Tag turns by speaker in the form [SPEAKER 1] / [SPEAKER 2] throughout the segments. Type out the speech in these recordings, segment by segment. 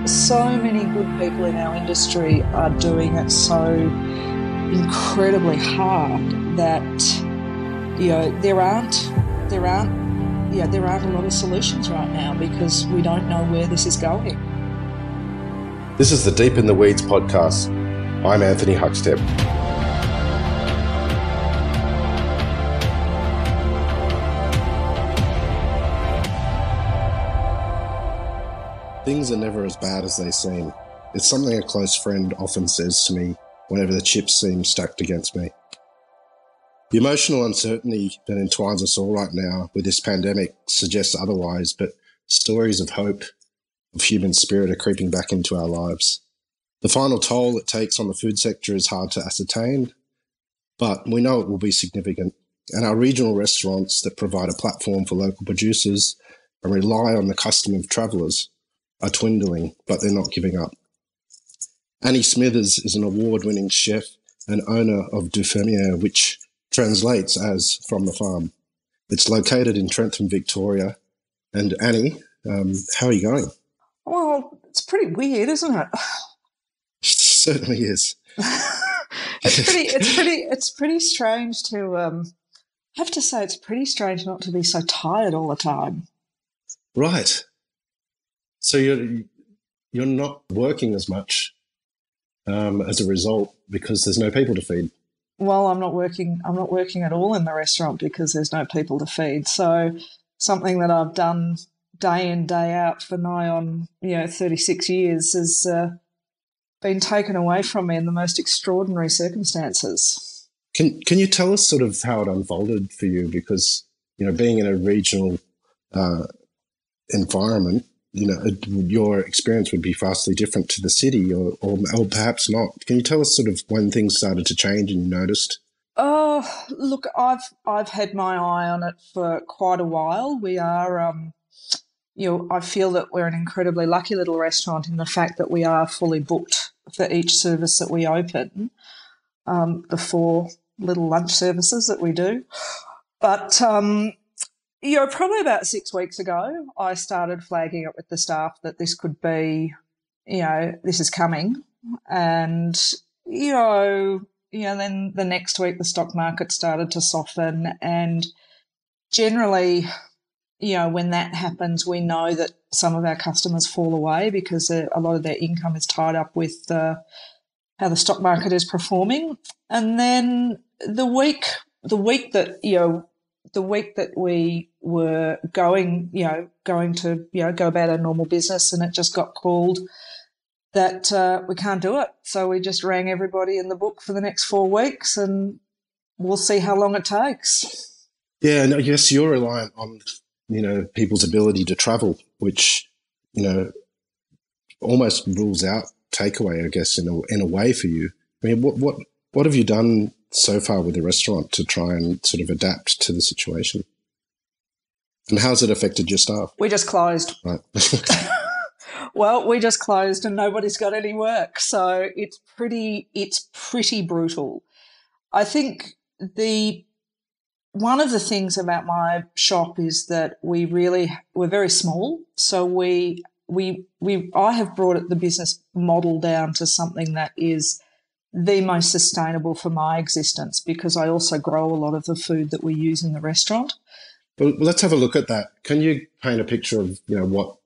[SPEAKER 1] So many good people in our industry are doing it so incredibly hard that there aren't a lot of solutions right now because we don't know where this is going.
[SPEAKER 2] This is the Deep in the Weeds podcast. I'm Anthony Huckstep. Things are never as bad as they seem. It's something a close friend often says to me whenever the chips seem stacked against me. The emotional uncertainty that entwines us all right now with this pandemic suggests otherwise, but stories of hope, of human spirit are creeping back into our lives. The final toll it takes on the food sector is hard to ascertain, but we know it will be significant. And our regional restaurants that provide a platform for local producers and rely on the custom of travellers are dwindling, but they're not giving up. Annie Smithers is an award-winning chef and owner of Fermier, which translates as from the farm. It's located in Trentham, Victoria. And Annie, how are you going?
[SPEAKER 1] Well, it's pretty weird, isn't it?
[SPEAKER 2] Certainly is.
[SPEAKER 1] It's pretty strange to I have to say it's pretty strange not to be so tired all the time.
[SPEAKER 2] Right. So you're not working as much as a result because there's no people to feed.
[SPEAKER 1] Well, I'm not working at all in the restaurant because there's no people to feed. So something that I've done day in, day out for nigh on 36 years has been taken away from me in the most extraordinary circumstances.
[SPEAKER 2] Can you tell us sort of how it unfolded for you? Because being in a regional environment, your experience would be vastly different to the city, or perhaps not. Can you tell us sort of when things started to change and you noticed?
[SPEAKER 1] Oh, look, I've had my eye on it for quite a while. We are, I feel that we're an incredibly lucky little restaurant in the fact that we are fully booked for each service that we open, the 4 little lunch services that we do. But probably about 6 weeks ago, I started flagging it with the staff that this could be, this is coming. And, then the next week the stock market started to soften. And generally, when that happens, we know that some of our customers fall away because a lot of their income is tied up with how the stock market is performing. And then the week that we were going to go about our normal business, and it just got called that we can't do it. So we just rang everybody in the book for the next 4 weeks, and we'll see how long it takes.
[SPEAKER 2] Yeah, and I guess you're reliant on people's ability to travel, which almost rules out takeaway, I guess, in a way for you. I mean, what have you done so far with the restaurant to try and sort of adapt to the situation? And how's it affected your staff?
[SPEAKER 1] We just closed.
[SPEAKER 2] Right.
[SPEAKER 1] Well, we just closed and nobody's got any work. So it's pretty brutal. I think one of the things about my shop is that we're very small. So I have brought the business model down to something that is the most sustainable for my existence, because I also grow a lot of the food that we use in the restaurant.
[SPEAKER 2] Well, let's have a look at that. Can you paint a picture of what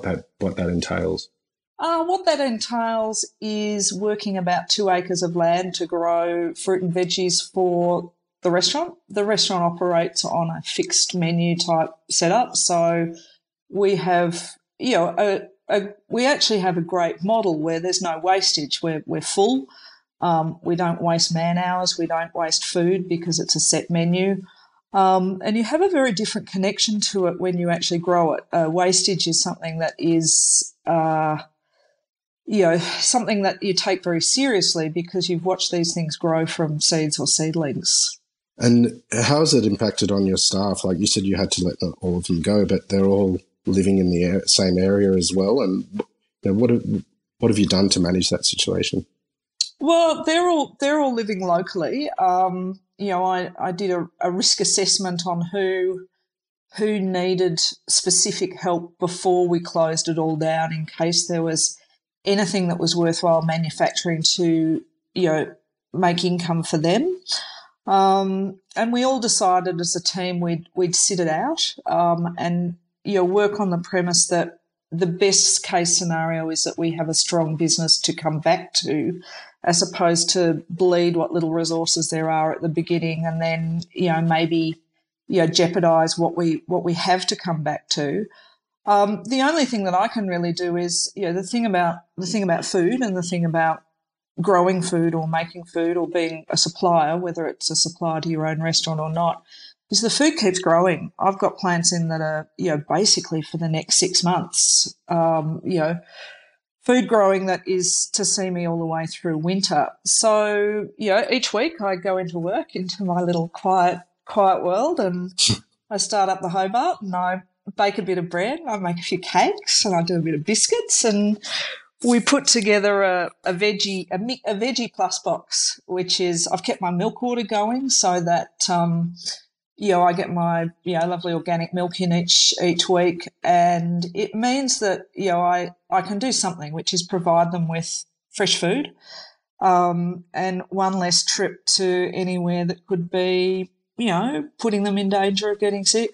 [SPEAKER 2] that entails?
[SPEAKER 1] What that entails is working about 2 acres of land to grow fruit and veggies for the restaurant. The restaurant operates on a fixed menu type setup, so we have we actually have a great model where there's no wastage. We're full. We don't waste man hours. We don't waste food because it's a set menu. And you have a very different connection to it when you actually grow it. Wastage is something that is, something that you take very seriously because you've watched these things grow from seeds or seedlings.
[SPEAKER 2] And how has it impacted on your staff? Like you said, you had to let all of them go, but they're all living in the same area as well. And what have you done to manage that situation?
[SPEAKER 1] Well, they're all living locally. I did a risk assessment on who who needed specific help before we closed it all down in case there was anything that was worthwhile manufacturing to, make income for them. And we all decided as a team we'd sit it out and work on the premise that the best case scenario is that we have a strong business to come back to, as opposed to bleed what little resources there are at the beginning and then maybe jeopardise what we have to come back to. The only thing that I can really do is the thing about food and the thing about growing food or making food or being a supplier, whether it's a supplier to your own restaurant or not, is the food keeps growing. I've got plants in that are, basically for the next 6 months, food growing that is to see me all the way through winter. So, each week I go into work, into my little quiet world, and I start up the Hobart and I bake a bit of bread, I make a few cakes and I do a bit of biscuits, and we put together a veggie plus box, which is I've kept my milk order going so that I get my lovely organic milk in each week, and it means that I can do something, which is provide them with fresh food, and one less trip to anywhere that could be putting them in danger of getting sick.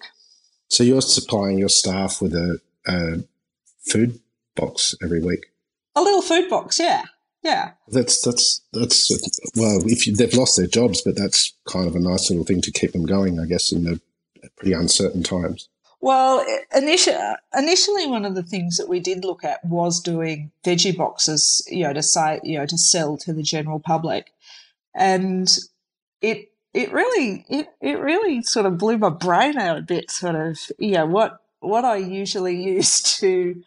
[SPEAKER 2] So you're supplying your staff with a food box every week?
[SPEAKER 1] A little food box, yeah.
[SPEAKER 2] That's well, they've lost their jobs, but that's kind of a nice little thing to keep them going, I guess, in the pretty uncertain times.
[SPEAKER 1] Well, initially, one of the things that we did look at was doing veggie boxes, to sell to the general public, and it really sort of blew my brain out a bit. Sort of, what I usually used to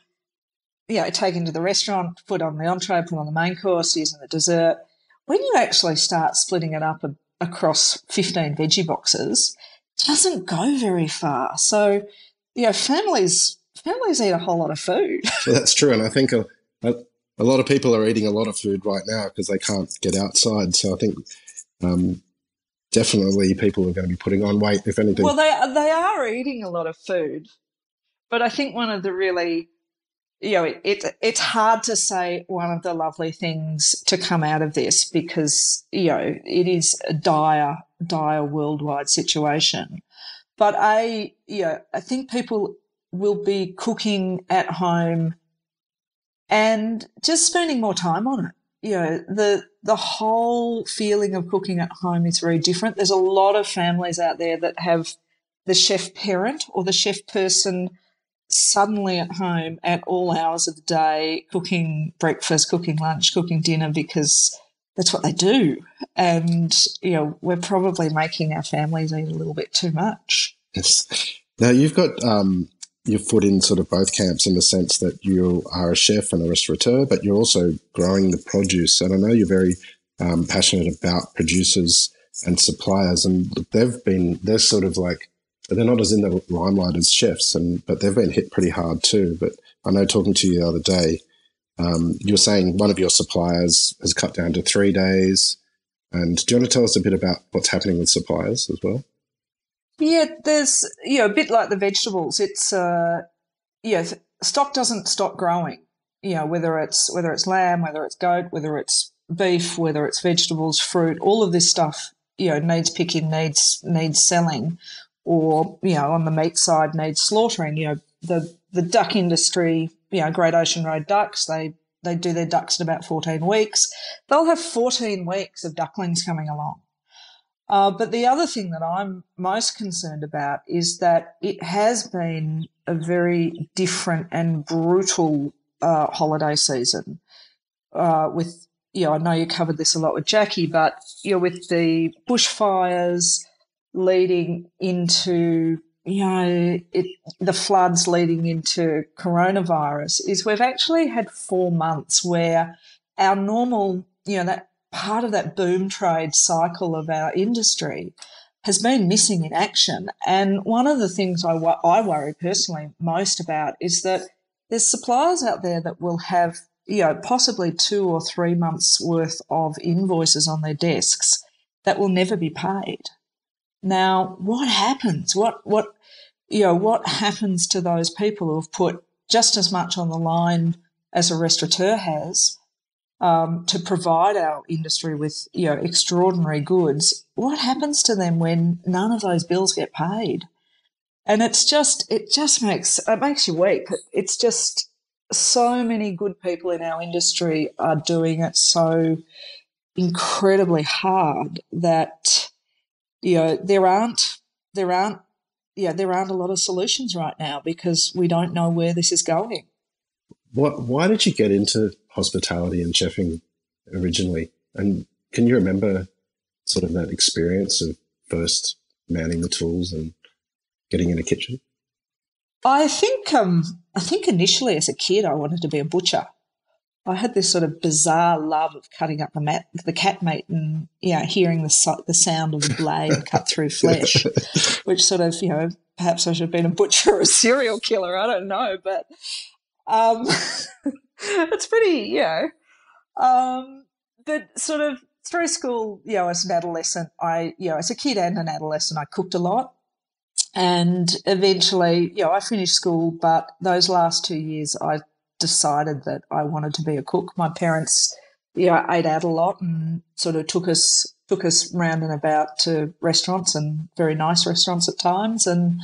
[SPEAKER 1] take into the restaurant, put on the entree, put on the main course, using the dessert. When you actually start splitting it up across 15 veggie boxes, it doesn't go very far. So, families eat a whole lot of food.
[SPEAKER 2] Well, that's true, and I think a lot of people are eating a lot of food right now because they can't get outside. So I think definitely people are going to be putting on weight, if anything.
[SPEAKER 1] Well, they are eating a lot of food, but I think one of the really it's hard to say one of the lovely things to come out of this because, it is a dire worldwide situation. But I think people will be cooking at home and just spending more time on it. The whole feeling of cooking at home is very different. There's a lot of families out there that have the chef parent or the chef person suddenly at home at all hours of the day, cooking breakfast, cooking lunch, cooking dinner, because that's what they do. And, we're probably making our families eat a little bit too much.
[SPEAKER 2] Yes. Now, you've got your foot in sort of both camps in the sense that you are a chef and a restaurateur, but you're also growing the produce. And I know you're very passionate about producers and suppliers, and they're sort of like, they're not as in the limelight as chefs, but they've been hit pretty hard too. But I know talking to you the other day, you were saying one of your suppliers has cut down to 3 days. And do you want to tell us a bit about what's happening with suppliers as well?
[SPEAKER 1] Yeah, there's, a bit like the vegetables. It's, stock doesn't stop growing, whether it's lamb, whether it's goat, whether it's beef, whether it's vegetables, fruit, all of this stuff, needs picking, needs selling. Or, on the meat side, needs slaughtering. The duck industry, Great Ocean Road ducks, they do their ducks in about 14 weeks. They'll have 14 weeks of ducklings coming along. But the other thing that I'm most concerned about is that it has been a very different and brutal holiday season with, I know you covered this a lot with Jackie, but, with the bushfires leading into, the floods leading into coronavirus, is we've actually had 4 months where our normal, that part of that boom trade cycle of our industry has been missing in action. And one of the things I worry personally most about is that there's suppliers out there that will have, possibly 2 or 3 months worth of invoices on their desks that will never be paid. Now, what happens? What what happens to those people who have put just as much on the line as a restaurateur has to provide our industry with, extraordinary goods? What happens to them when none of those bills get paid? And it makes you weep. It's just so many good people in our industry are doing it so incredibly hard that, there aren't a lot of solutions right now because we don't know where this is going.
[SPEAKER 2] Why did you get into hospitality and chefing originally? And can you remember sort of that experience of first manning the tools and getting in a kitchen?
[SPEAKER 1] I think initially as a kid I wanted to be a butcher. I had this sort of bizarre love of cutting up the cat meat and hearing the sound of the blade cut through flesh, which sort of perhaps I should have been a butcher or a serial killer. I don't know, but it's pretty But sort of through school, as an adolescent, as a kid and an adolescent, I cooked a lot. And eventually, I finished school, but those last 2 years I decided that I wanted to be a cook. My parents, ate out a lot and sort of took us round and about to restaurants and very nice restaurants at times. And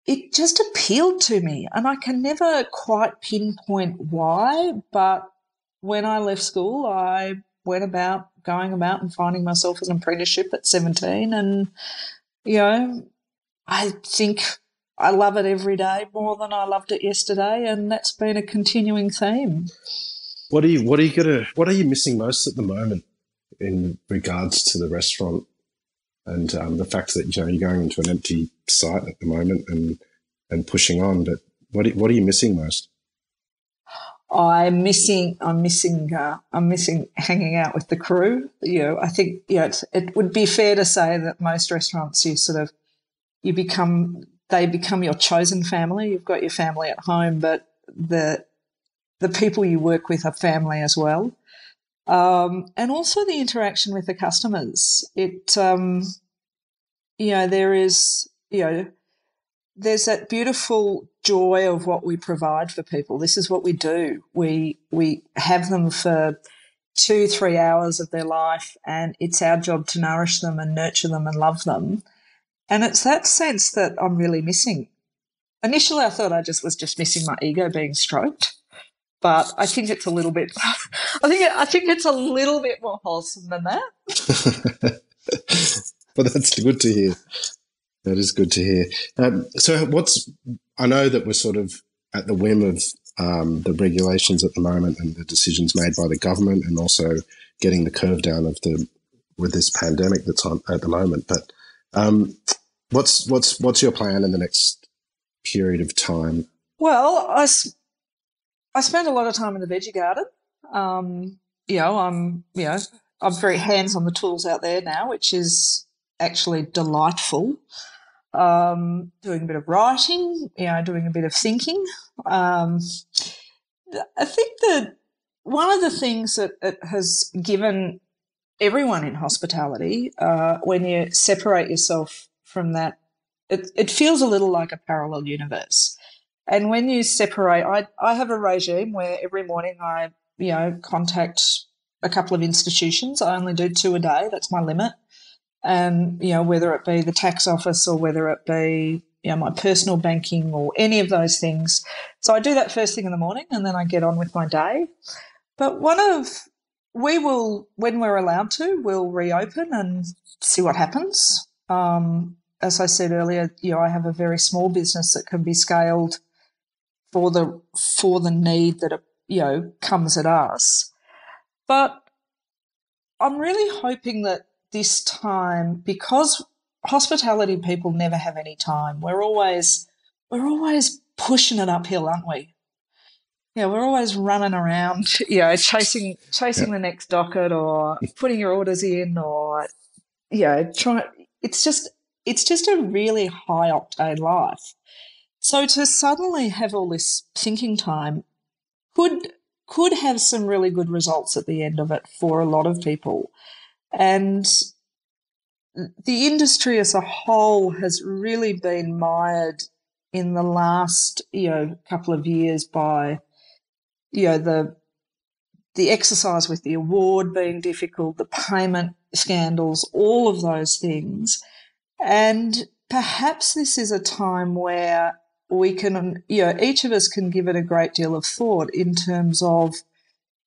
[SPEAKER 1] it just appealed to me, and I can never quite pinpoint why, but when I left school, I went about going about and finding myself as an apprenticeship at 17, and I think I love it every day more than I loved it yesterday, and that's been a continuing theme.
[SPEAKER 2] What are you missing most at the moment in regards to the restaurant and the fact that you're going into an empty site at the moment and pushing on? But what are you missing most?
[SPEAKER 1] I'm missing hanging out with the crew. I think it would be fair to say that most restaurants they become your chosen family. You've got your family at home, but the people you work with are family as well. And also the interaction with the customers. There's that beautiful joy of what we provide for people. This is what we do. We have them for 2-3 hours of their life, and it's our job to nourish them and nurture them and love them. And it's that sense that I'm really missing. Initially, I thought I was just missing my ego being stroked, but I think it's a little bit. I think it's a little bit more wholesome than that.
[SPEAKER 2] But that's good to hear. That is good to hear. So I know that we're sort of at the whim of the regulations at the moment and the decisions made by the government, and also getting the curve down with this pandemic that's on at the moment. But what's your plan in the next period of time?
[SPEAKER 1] Well, I spend a lot of time in the veggie garden. I'm very hands on the tools out there now, which is actually delightful. Doing a bit of writing, doing a bit of thinking. I think that one of the things that it has given everyone in hospitality, when you separate yourself from that, it feels a little like a parallel universe. And when you separate, I have a regime where every morning I, contact a couple of institutions. I only do 2 a day. That's my limit. And, whether it be the tax office or whether it be, my personal banking or any of those things. So I do that first thing in the morning, and then I get on with my day. But we will, when we're allowed to, we'll reopen and see what happens. As I said earlier, I have a very small business that can be scaled for the need that, comes at us. But I'm really hoping that this time, because hospitality people never have any time, we're always pushing it uphill, aren't we? We're always running around, chasing the next docket or putting your orders in, or trying. It's just a really high octane life. So to suddenly have all this thinking time could have some really good results at the end of it for a lot of people. And the industry as a whole has really been mired in the last, couple of years by, the exercise with the award being difficult, the payment scandals, all of those things. And perhaps this is a time where we can, each of us can give it a great deal of thought in terms of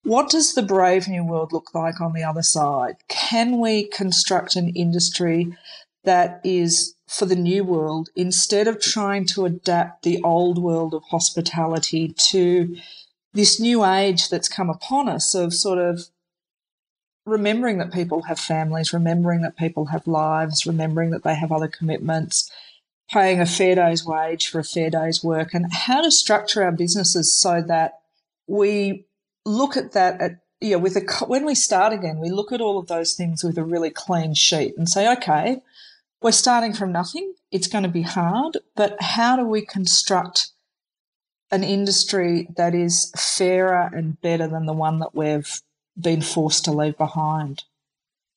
[SPEAKER 1] what does the brave new world look like on the other side? Can we construct an industry that is for the new world instead of trying to adapt the old world of hospitality to this new age that's come upon us of sort of remembering that people have families, remembering that people have lives, remembering that they have other commitments, paying a fair day's wage for a fair day's work, and how to structure our businesses so that we look at that when we start again, we look at all of those things with a really clean sheet and say, okay, we're starting from nothing. It's going to be hard, but how do we construct an industry that is fairer and better than the one that we've been forced to leave behind?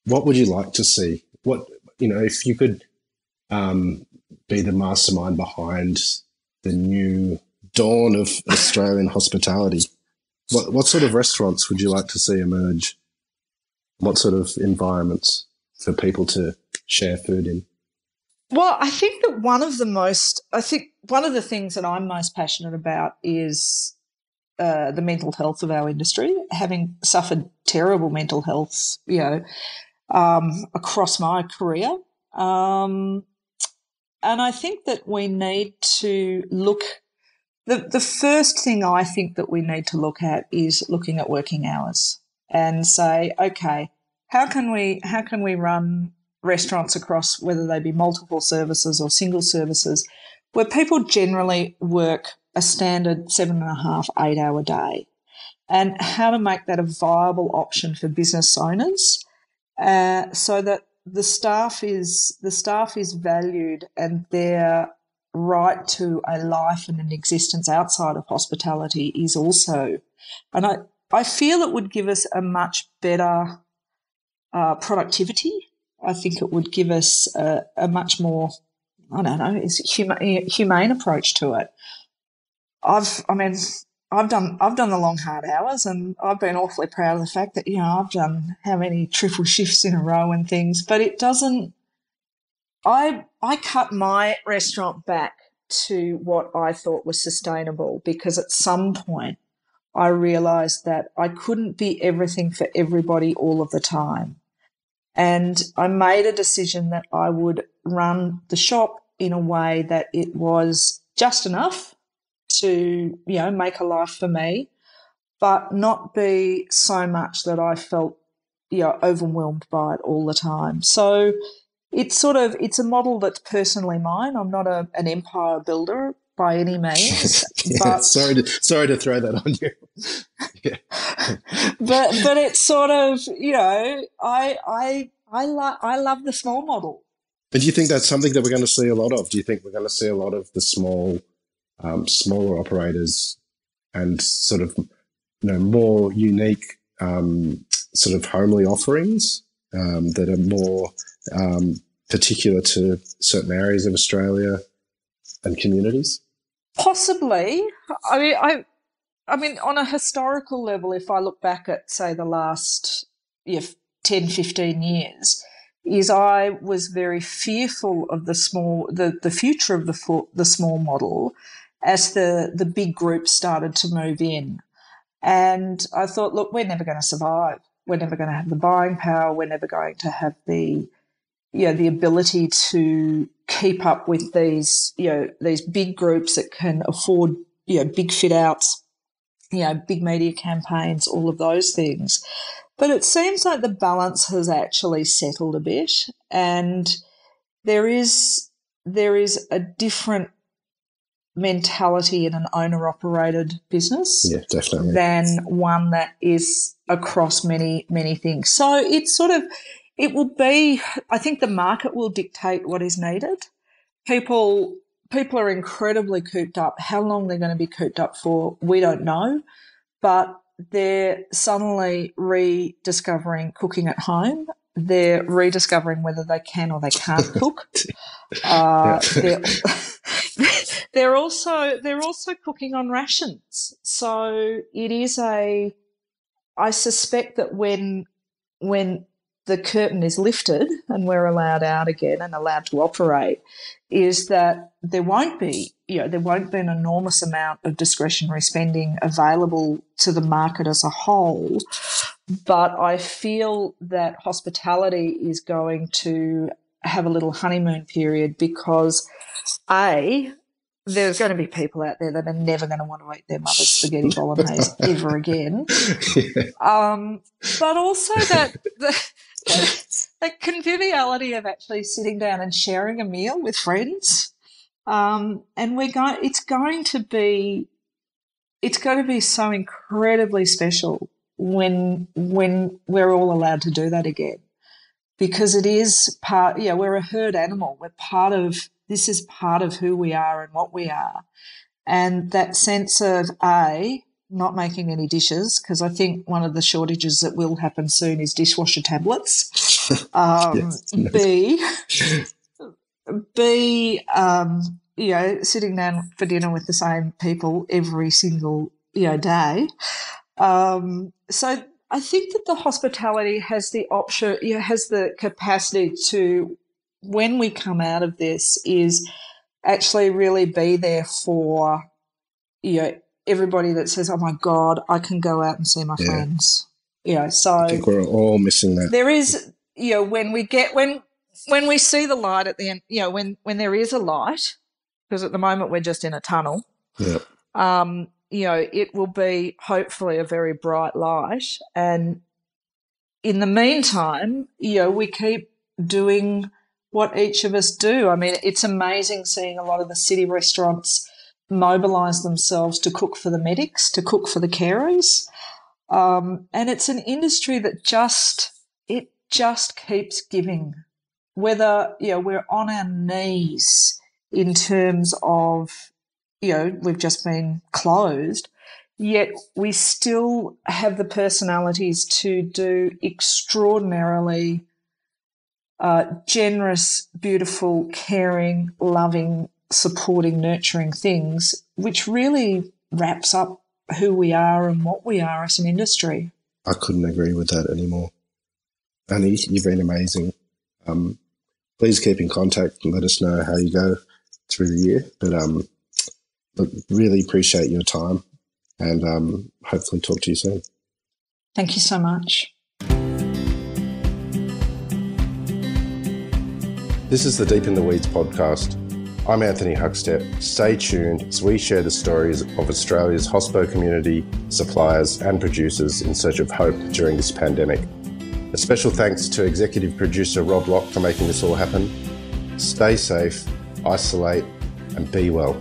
[SPEAKER 2] What would you like to see? If you could be the mastermind behind the new dawn of Australian hospitality, what sort of restaurants would you like to see emerge? What sort of environments for people to share food in?
[SPEAKER 1] Well, I think that one of the things that I'm most passionate about is the mental health of our industry, having suffered terrible mental health, across my career. And I think that we need to look – the first thing I think that we need to look at is looking at working hours and say, okay, how can we run restaurants across, whether they be multiple services or single services, where people generally work a standard 7.5, 8 hour day, and how to make that a viable option for business owners, so that the staff is valued and their right to a life and an existence outside of hospitality is also. And I feel it would give us a much better productivity. I think it would give us a much more, humane approach to it. I've done the long hard hours, and I've been awfully proud of the fact that I've done how many triple shifts in a row and things, but it doesn't. I cut my restaurant back to what I thought was sustainable because at some point I realised that I couldn't be everything for everybody all of the time. And I made a decision that I would run the shop in a way that it was just enough to, make a life for me, but not be so much that I felt, overwhelmed by it all the time. So it's a model that's personally mine. I'm not an empire builder by any means.
[SPEAKER 2] But sorry to throw that on you. Yeah.
[SPEAKER 1] but it's sort of, I love the small model.
[SPEAKER 2] But do you think that's something that we're going to see a lot of? Do you think we're going to see a lot of the smaller operators and sort of, more unique sort of homely offerings that are more particular to certain areas of Australia and communities?
[SPEAKER 1] Possibly. I mean, on a historical level, if I look back at, say, the last 10, 15 years, is I was very fearful of the future of the small model as the big groups started to move in. And I thought, look, we're never going to survive. We're never going to have the buying power. We're never going to have the ability to keep up with these big groups that can afford, big fit outs, big media campaigns, all of those things. But it seems like the balance has actually settled a bit, and there is a different mentality in an owner-operated business,
[SPEAKER 2] definitely,
[SPEAKER 1] than one that is across many, many things. So it will be, I think the market will dictate what is needed. People are incredibly cooped up. How long they're going to be cooped up for, we don't know, but they're suddenly rediscovering cooking at home, they're rediscovering whether they can or they can't cook. They're also cooking on rations. So it is I suspect that when the curtain is lifted and we're allowed out again and allowed to operate, is that there won't be an enormous amount of discretionary spending available to the market as a whole. But I feel that hospitality is going to have a little honeymoon period because, there's going to be people out there that are never going to want to eat their mother's spaghetti bolognese ever again. But also that the conviviality of actually sitting down and sharing a meal with friends. And it's going to be so incredibly special when we're all allowed to do that again, because it is we're a herd animal. This is part of who we are and what we are. And that sense of not making any dishes, because I think one of the shortages that will happen soon is dishwasher tablets. B, sitting down for dinner with the same people every single day. So I think that the hospitality has the option, has the capacity to, when we come out of this, is actually really be there for everybody that says, "Oh my God, I can go out and see my friends." So
[SPEAKER 2] I think we're all missing that.
[SPEAKER 1] There is, when we see the light at the end, when there is a light, because at the moment we're just in a tunnel.
[SPEAKER 2] Yeah.
[SPEAKER 1] It will be hopefully a very bright light, and in the meantime, we keep doing what each of us do. I mean, it's amazing seeing a lot of the city restaurants mobilise themselves to cook for the medics, to cook for the carers. And it's an industry that just keeps giving. Whether, we're on our knees in terms of, we've just been closed, yet we still have the personalities to do extraordinarily generous, beautiful, caring, loving, supporting, nurturing things, which really wraps up who we are and what we are as an industry.
[SPEAKER 2] I couldn't agree with that anymore. Annie, you've been amazing. Please keep in contact and let us know how you go through the year. But look, really appreciate your time, and hopefully talk to you soon.
[SPEAKER 1] Thank you so much.
[SPEAKER 2] This is the Deep in the Weeds podcast. I'm Anthony Huckstep. Stay tuned as we share the stories of Australia's hospo community, suppliers and producers in search of hope during this pandemic. A special thanks to executive producer Rob Locke for making this all happen. Stay safe, isolate and be well.